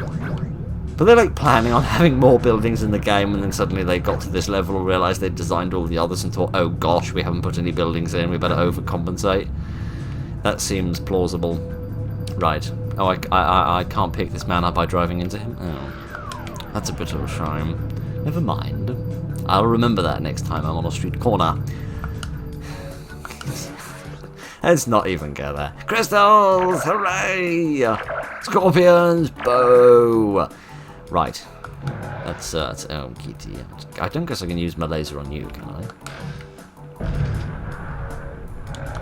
A: But they're like planning on having more buildings in the game, and then suddenly they got to this level and realised they'd designed all the others and thought, oh gosh, we haven't put any buildings in, we better overcompensate. That seems plausible. Right. Oh, I can't pick this man up by driving into him? Oh. That's a bit of a shame. Never mind. I'll remember that next time I'm on a street corner. Let's not even go there. Crystals! Hooray! Scorpions! Bow! Right. That's oh, giddy. I don't guess I can use my laser on you, can I?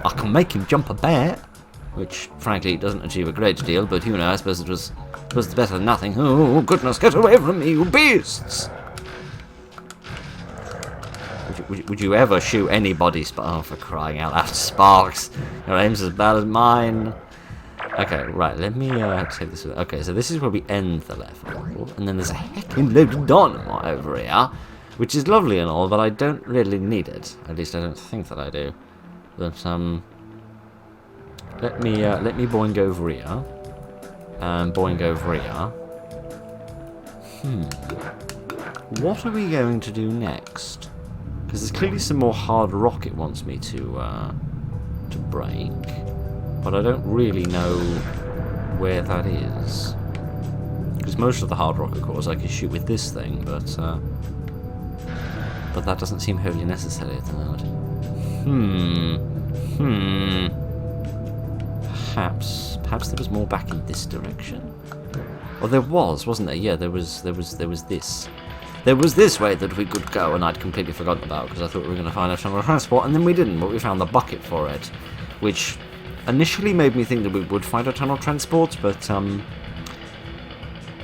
A: I can make him jump a bit, which, frankly, doesn't achieve a great deal, but who knows, I suppose it was better than nothing. Oh, goodness, get away from me, you beasts! Would you ever shoot anybody? Oh, for crying out loud, Sparks! Your aim's as bad as mine. Okay, right, let me take this. Okay, so this is where we end the level, and then there's a heckin' load of dynamite over here, which is lovely and all, but I don't really need it. At least I don't think that I do. But let me boing over here, and boing over here. What are we going to do next? Because there's clearly some more hard rock it wants me to break, but I don't really know where that is. Because most of the hard rock, of course, I can shoot with this thing, but that doesn't seem wholly necessary at the moment. Perhaps there was more back in this direction. Well, there was, wasn't there? Yeah, there was this. There was this way that we could go, and I'd completely forgotten about because I thought we were going to find a tunnel of transport, and then we didn't, but we found the bucket for it, which initially made me think that we would find a tunnel transport, but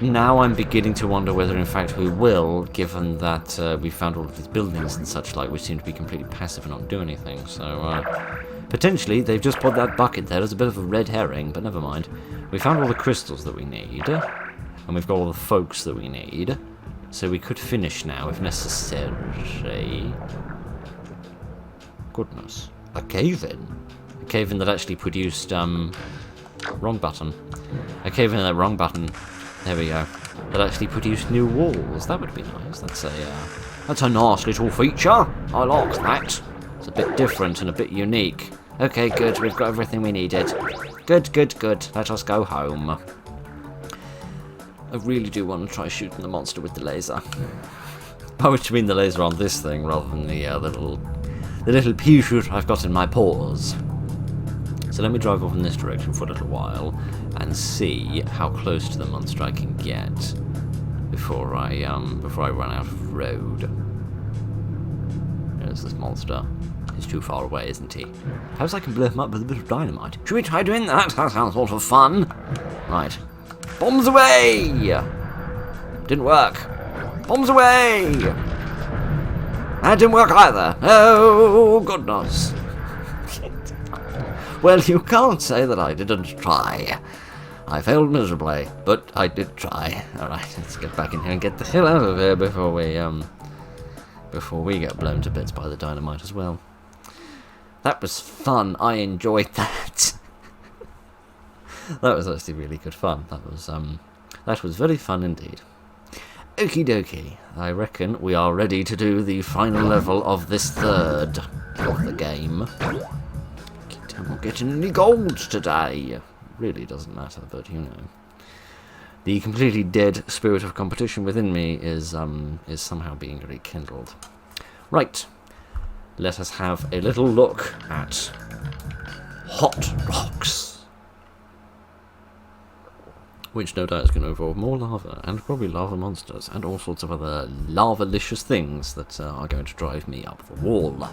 A: now I'm beginning to wonder whether in fact we will, given that we found all of these buildings and such like, which seem to be completely passive and not do anything, so potentially they've just put that bucket there as a bit of a red herring, but never mind. We found all the crystals that we need, and we've got all the folks that we need. So we could finish now, if necessary. Goodness. A cave-in? A cave-in that actually produced, wrong button. A cave-in that wrong button. There we go. That actually produced new walls. That would be nice. That's a nice little feature. I like that. It's a bit different and a bit unique. Okay, good. We've got everything we needed. Good, good, good. Let us go home. I really do want to try shooting the monster with the laser. By which I mean the laser on this thing rather than the little pea shoot I've got in my paws. So let me drive off in this direction for a little while and see how close to the monster I can get before I run out of road. There's this monster. He's too far away, isn't he? Perhaps I can blow him up with a bit of dynamite. Should we try doing that? That sounds sort of fun. Right. Bombs away! Didn't work. Bombs away! That didn't work either. Oh, goodness. Well, you can't say that I didn't try. I failed miserably, but I did try. Alright, let's get back in here and get the hell out of here before we get blown to bits by the dynamite as well. That was fun. I enjoyed that. That was actually really good fun. That was very fun indeed. Okie dokie. I reckon we are ready to do the final level of this third of the game. I'm not getting any gold today. Really doesn't matter, but you know. The completely dead spirit of competition within me is somehow being rekindled. Right. Let us have a little look at Hot Rocks. Which no doubt is going to involve more lava, and probably lava monsters, and all sorts of other lava-licious things that are going to drive me up the wall.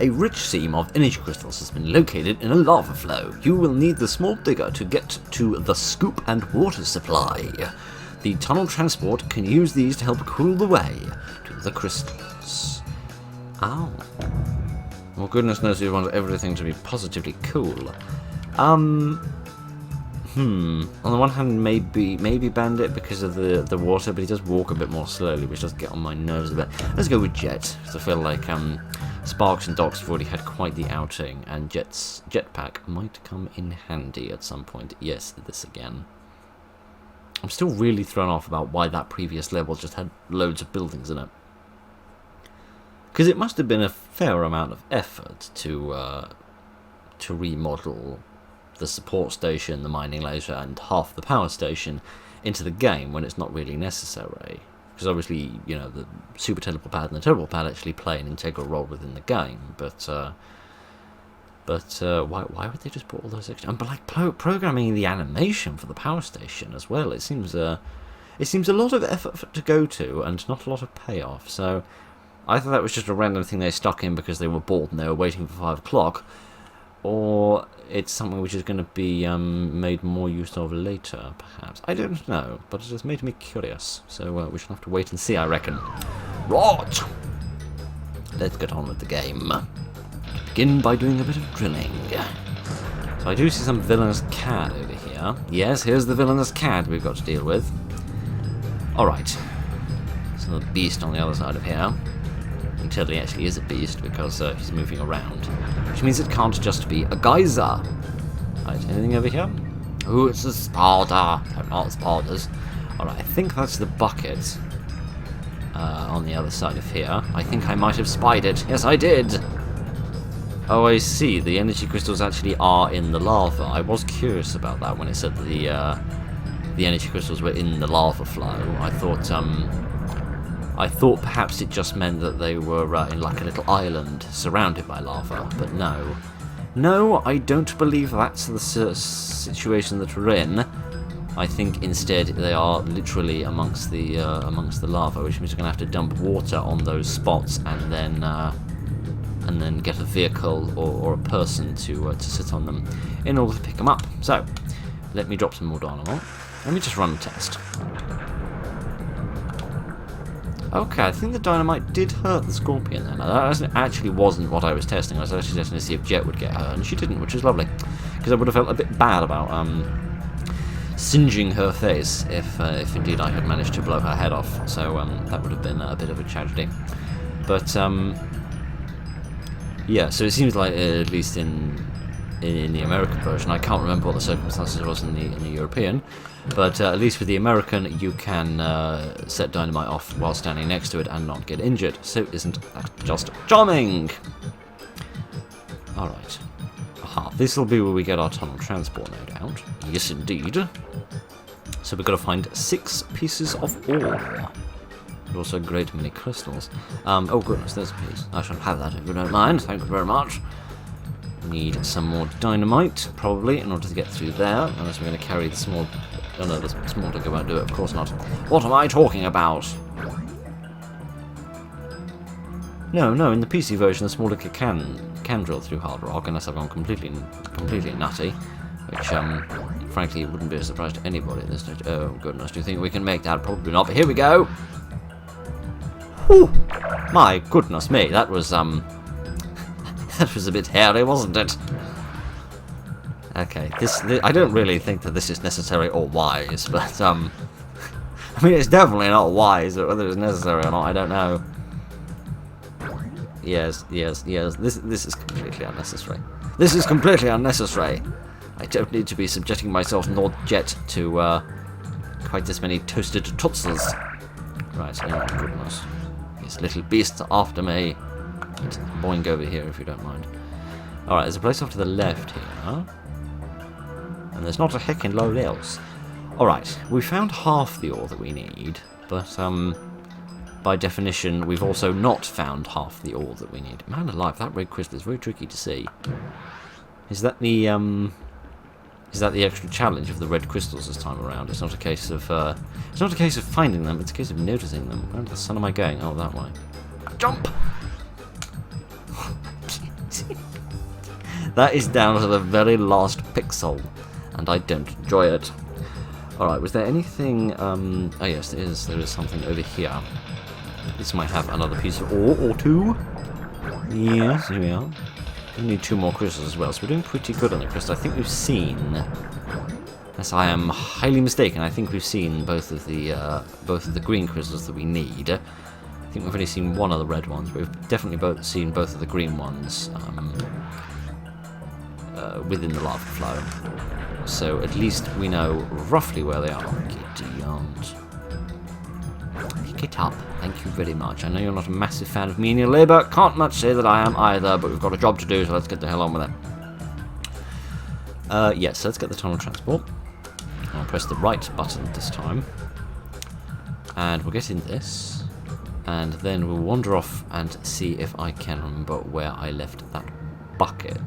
A: A rich seam of energy crystals has been located in a lava flow. You will need the small digger to get to the scoop and water supply. The tunnel transport can use these to help cool the way to the crystals. Ow. Well, goodness knows you want everything to be positively cool. On the one hand, maybe Bandit because of the water, but he does walk a bit more slowly, which does get on my nerves a bit. Let's go with Jet, because I feel like Sparks and Docs have already had quite the outing, and Jet's jetpack might come in handy at some point. Yes, this again. I'm still really thrown off about why that previous level just had loads of buildings in it. Because it must have been a fair amount of effort to remodel the support station, the mining laser, and half the power station into the game when it's not really necessary. Because obviously, you know, the super teleport pad and the teleport pad actually play an integral role within the game. But why would they just put all those extra? But like programming the animation for the power station as well, it seems a lot of effort to go to and not a lot of payoff. So either that was just a random thing they stuck in because they were bored and they were waiting for 5 o'clock, or it's something which is going to be made more use of later, perhaps. I don't know, but it has made me curious. So we shall have to wait and see, I reckon. Right! Let's get on with the game. Begin by doing a bit of drilling. So I do see some villainous cad over here. Yes, here's the villainous cad we've got to deal with. Alright. So the beast on the other side of here. Until he actually is a beast, because he's moving around. Which means it can't just be a geyser. Right, anything over here? Ooh, it's a spider. No, not spiders. Alright, I think that's the bucket. On the other side of here. I think I might have spied it. Yes, I did! Oh, I see. The energy crystals actually are in the lava. I was curious about that when it said that the energy crystals were in the lava flow. I thought perhaps it just meant that they were in like a little island surrounded by lava, but no. No, I don't believe that's the situation that we're in. I think instead they are literally amongst the lava, which means we're going to have to dump water on those spots and then get a vehicle or a person to sit on them in order to pick them up. So, let me drop some more dynamite. Let me just run a test. Okay, I think the dynamite did hurt the scorpion then. That actually wasn't what I was testing. I was actually testing to see if Jet would get hurt, and she didn't, which is lovely. Because I would have felt a bit bad about singeing her face if indeed I had managed to blow her head off. So that would have been a bit of a tragedy. But yeah, so it seems like at least in the American version, I can't remember what the circumstances was in the European, but at least with the American, you can set dynamite off while standing next to it and not get injured. So isn't that just charming? All right. Aha, this will be where we get our tunnel transport, no doubt. Yes, indeed. So we've got to find 6 pieces of ore. And also a great many crystals. Oh goodness, there's a piece. I shall have that if you don't mind. Thank you very much. Need some more dynamite, probably, in order to get through there. Unless we're going to carry the small... Oh no, the small digger won't do it, of course not. What am I talking about? No, in the PC version, the small digger can drill through hard rock, unless I've gone completely nutty. Which, frankly, wouldn't be a surprise to anybody at this stage. Oh goodness, do you think we can make that? Probably not, but here we go! Whew! My goodness me, that was a bit hairy, wasn't it? Okay, this I don't really think that this is necessary or wise, but I mean it's definitely not wise, but whether it's necessary or not, I don't know. Yes. This is completely unnecessary. This is completely unnecessary. I don't need to be subjecting myself nor jet to quite this many toasted tootsers. Right, oh goodness. These little beasts after me. Let's boing over here if you don't mind. Alright, there's a place off to the left here, huh? And there's not a heckin' load else. Alright, we found half the ore that we need, but by definition we've also not found half the ore that we need. Man alive, that red crystal is very tricky to see. Is that the extra challenge of the red crystals this time around? It's not a case of finding them, it's a case of noticing them. Where the sun am I going? Oh, that way. Jump! That is down to the very last pixel, and I don't enjoy it. Alright, was there anything... oh yes, there is something over here. This might have another piece of ore or two. Yes, here we are. We need 2 more crystals as well, so we're doing pretty good on the crystal. I think we've seen... Unless I am highly mistaken, I think we've seen both of the green crystals that we need. I think we've only seen one of the red ones, but we've definitely seen both of the green ones within the lava flow. So at least we know roughly where they are. Giddy aunt. Get up. Thank you very much. I know you're not a massive fan of menial labour. Can't much say that I am either, but we've got a job to do, so let's get the hell on with it. Yes, let's get the tunnel transport. I'll press the right button this time. And we'll get in this. And then we'll wander off and see if I can remember where I left that bucket.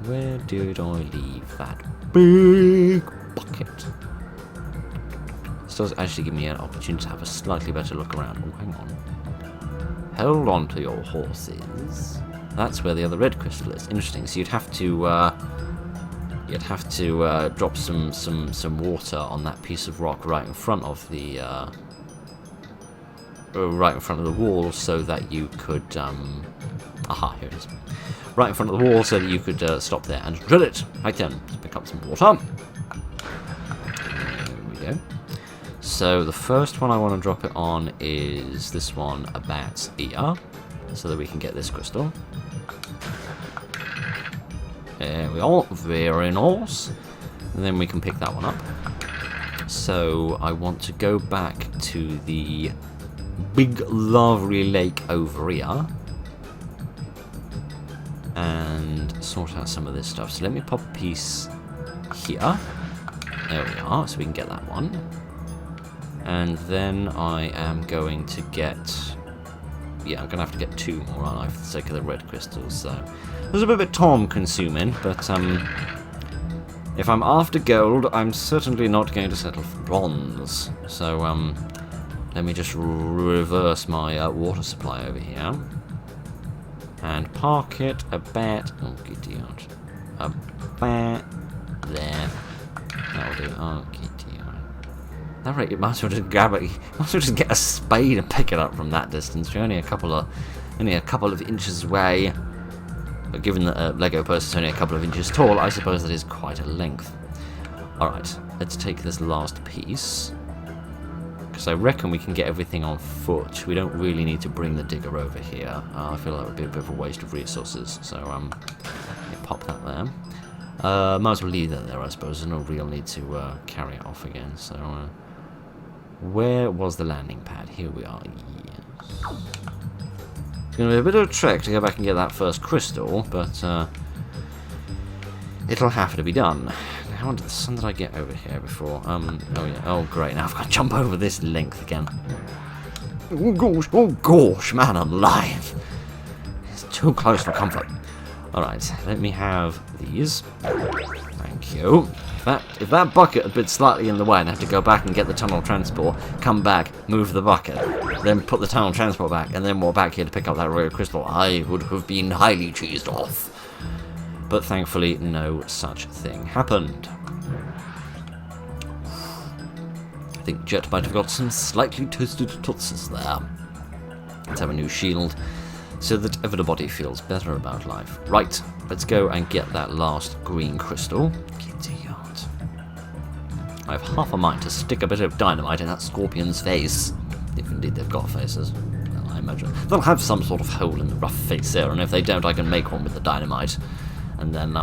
A: Where did I leave that big bucket? This does actually give me an opportunity to have a slightly better look around. Oh, hang on. Hold on to your horses. That's where the other red crystal is. Interesting. So you'd have to drop some water on that piece of rock right in front of the wall, so that you could aha, here it is. Right in front of the wall, so that you could stop there and drill it. Right then, let's pick up some water. There we go. So the first one I want to drop it on is this one about here, so that we can get this crystal. There we are, very nice. And then we can pick that one up. So I want to go back to the big lovely lake over here and sort out some of this stuff. So let me pop a piece here. There we are, so we can get that one. And then I am going to get... yeah, I'm going to have to get 2 more, aren't I, for the sake of the red crystals. So there's a bit of time consuming, but if I'm after gold, I'm certainly not going to settle for bronze. So let me just reverse my water supply over here. And park it about... oh, giddy aunt. About there. That'll do. Oh, giddy aunt. That rate, you might as well just grab it. You might as well just get a spade and pick it up from that distance. You're only a couple of inches away. But given that a Lego person is only a couple of inches tall, I suppose that is quite a length. Alright, let's take this last piece. Because I reckon we can get everything on foot. We don't really need to bring the digger over here. I feel that would be a bit of a waste of resources. So, pop that there. Might as well leave that there, I suppose. There's no real need to carry it off again. So, where was the landing pad? Here we are. Yes. It's going to be a bit of a trek to go back and get that first crystal, but it'll have to be done. How under the sun did I get over here before? Oh yeah, oh great, now I've got to jump over this length again. Oh gosh, man alive. It's too close for comfort. Alright, let me have these. Thank you. If that bucket had been slightly in the way and I had to go back and get the tunnel transport, come back, move the bucket, then put the tunnel transport back, and then walk back here to pick up that royal crystal, I would have been highly cheesed off. But thankfully, no such thing happened. I think Jet might have got some slightly toasted tootsies there. Let's have a new shield, so that everybody feels better about life. Right, let's go and get that last green crystal. Giddy yard. I have half a mind to stick a bit of dynamite in that scorpion's face. If indeed they've got faces. Well, I imagine they'll have some sort of hole in the rough face there, and if they don't, I can make one with the dynamite. And then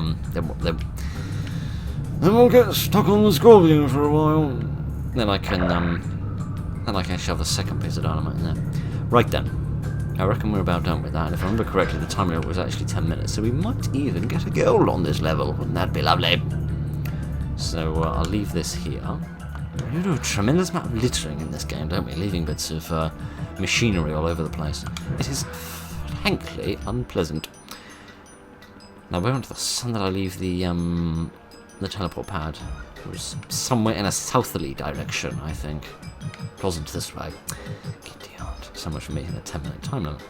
A: we'll get stuck on the scorpion for a while. Then I can shove the second piece of dynamite in there. Right then. I reckon we're about done with that, and if I remember correctly, the time limit was actually 10 minutes, so we might even get a goal on this level. Wouldn't that be lovely? So I'll leave this here. We do a tremendous amount of littering in this game, don't we? Leaving bits of machinery all over the place. It is frankly unpleasant. Now, where under the sun did I leave the teleport pad? It was somewhere in a southerly direction, I think. It wasn't this way. So much for meeting the 10-minute time limit.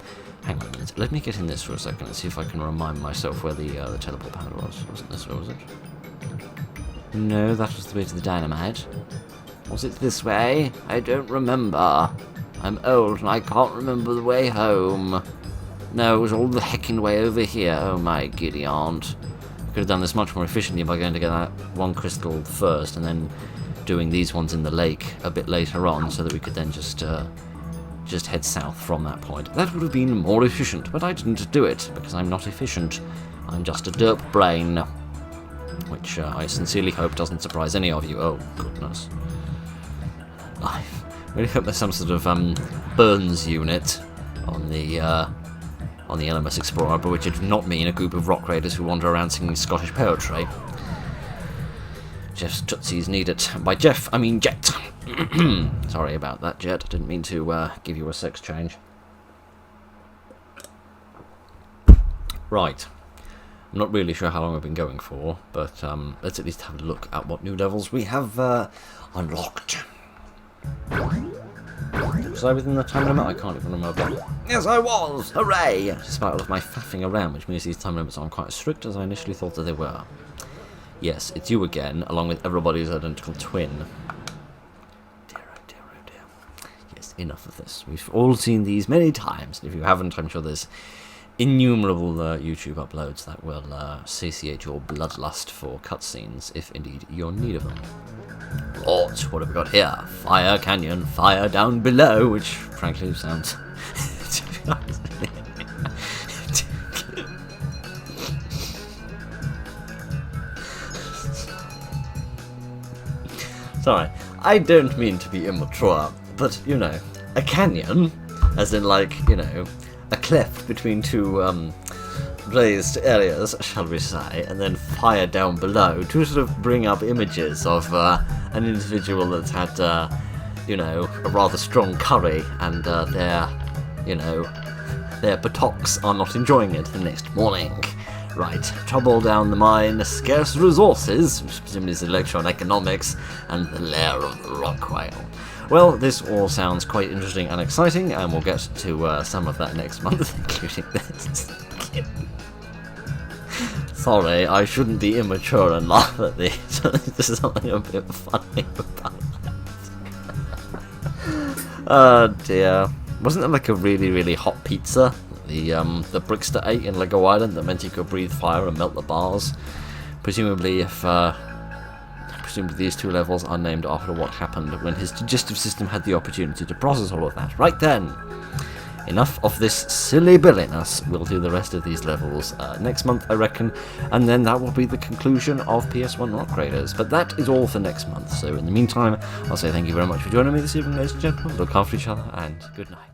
A: Hang on a minute. Let me get in this for a second and see if I can remind myself where the teleport pad was. Wasn't this way, was it? No, that was the way to the dynamite. Was it this way? I don't remember. I'm old and I can't remember the way home. No, it was all the heckin' way over here. Oh my giddy aunt. I could have done this much more efficiently by going to get that one crystal first and then doing these ones in the lake a bit later on so that we could then just head south from that point. That would have been more efficient, but I didn't do it because I'm not efficient. I'm just a derp brain. Which I sincerely hope doesn't surprise any of you. Oh, goodness. I really hope there's some sort of Burns unit on the LMS Explorer, but which did not mean a group of rock raiders who wander around singing Scottish poetry. Jeff's Tootsies need it. By Jeff, I mean Jet. Sorry about that, Jet. I didn't mean to give you a sex change. Right. I'm not really sure how long I've been going for, but let's at least have a look at what new levels we have unlocked. Was I within the time limit? I can't even remember. Yes, I was! Hooray! Despite all of my faffing around, which means these time limits aren't quite as strict as I initially thought that they were. Yes, it's you again, along with everybody's identical twin. Dear, oh dear, oh dear. Yes, enough of this. We've all seen these many times, and if you haven't, I'm sure there's innumerable YouTube uploads that will satiate your bloodlust for cutscenes, if indeed you're in need of them. Lord, what have we got here? Fire canyon, fire down below, which frankly sounds... Sorry, I don't mean to be immature, but, you know, a canyon, as in, like, you know, a cleft between two raised areas, shall we say, and then fire down below to sort of bring up images of an individual that's had, you know, a rather strong curry, and their buttocks are not enjoying it the next morning. Right, trouble down the mine, scarce resources, which presumably is electron economics, and the lair of the rock whale. Well, this all sounds quite interesting and exciting, and we'll get to some of that next month, including this. Sorry, I shouldn't be immature and laugh at these. There's something a bit funny about that. Oh dear. Wasn't there like a really, really hot pizza? The Brickster ate in Lego Island that meant he could breathe fire and melt the bars. Presumably, these two levels are named after what happened when his digestive system had the opportunity to process all of that. Right then, enough of this silly billiness. We'll do the rest of these levels next month, I reckon, and then that will be the conclusion of PS1 Rock Raiders. But that is all for next month. So in the meantime, I'll say thank you very much for joining me this evening, ladies and gentlemen. Look after each other, and good night.